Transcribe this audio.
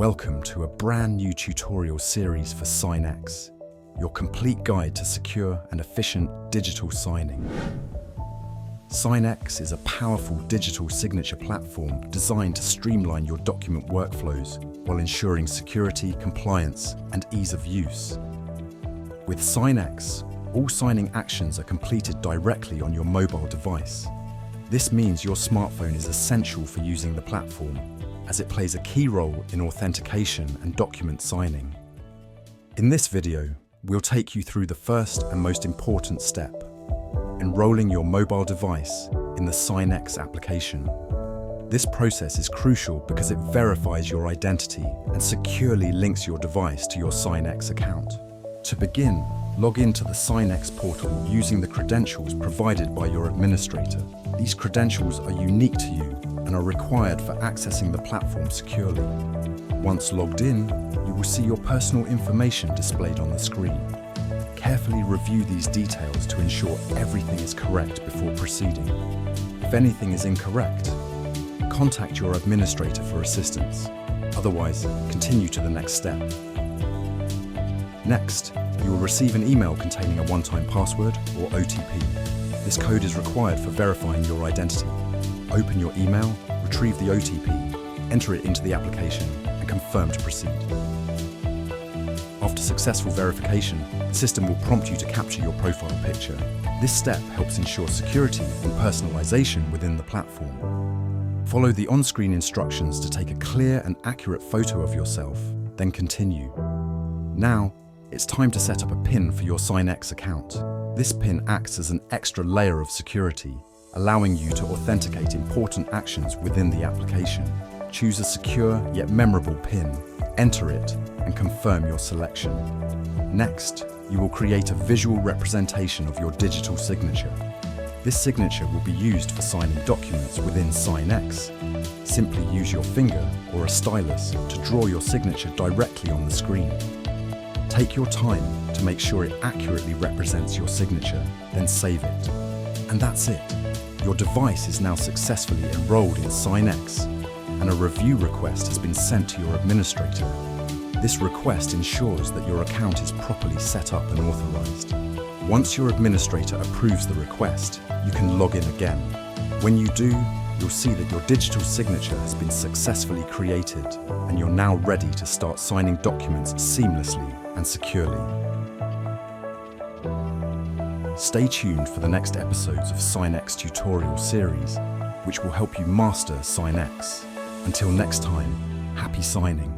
Welcome to a brand new tutorial series for SigNEX, your complete guide to secure and efficient digital signing. SigNEX is a powerful digital signature platform designed to streamline your document workflows while ensuring security, compliance, and ease of use. With SigNEX, all signing actions are completed directly on your mobile device. This means your smartphone is essential for using the platform, as it plays a key role in authentication and document signing. In this video, we'll take you through the first and most important step: enrolling your mobile device in the SigNEX application. This process is crucial because it verifies your identity and securely links your device to your SigNEX account. To begin, log into the SigNEX portal using the credentials provided by your administrator. These credentials are unique to you and are required for accessing the platform securely. Once logged in, you will see your personal information displayed on the screen. Carefully review these details to ensure everything is correct before proceeding. If anything is incorrect, contact your administrator for assistance. Otherwise, continue to the next step. Next, you will receive an email containing a one-time password or OTP. This code is required for verifying your identity. Open your email, retrieve the OTP, enter it into the application, and confirm to proceed. After successful verification, the system will prompt you to capture your profile picture. This step helps ensure security and personalization within the platform. Follow the on-screen instructions to take a clear and accurate photo of yourself, then continue. Now, it's time to set up a PIN for your SigNEX account. This PIN acts as an extra layer of security, allowing you to authenticate important actions within the application. Choose a secure yet memorable PIN, enter it, and confirm your selection. Next, you will create a visual representation of your digital signature. This signature will be used for signing documents within SigNEX. Simply use your finger or a stylus to draw your signature directly on the screen. Take your time to make sure it accurately represents your signature, then save it. And that's it. Your device is now successfully enrolled in SigNEX, and a review request has been sent to your administrator. This request ensures that your account is properly set up and authorized. Once your administrator approves the request, you can log in again. When you do, you'll see that your digital signature has been successfully created, and you're now ready to start signing documents seamlessly and securely. Stay tuned for the next episodes of SigNEX tutorial series, which will help you master SigNEX. Until next time, happy signing.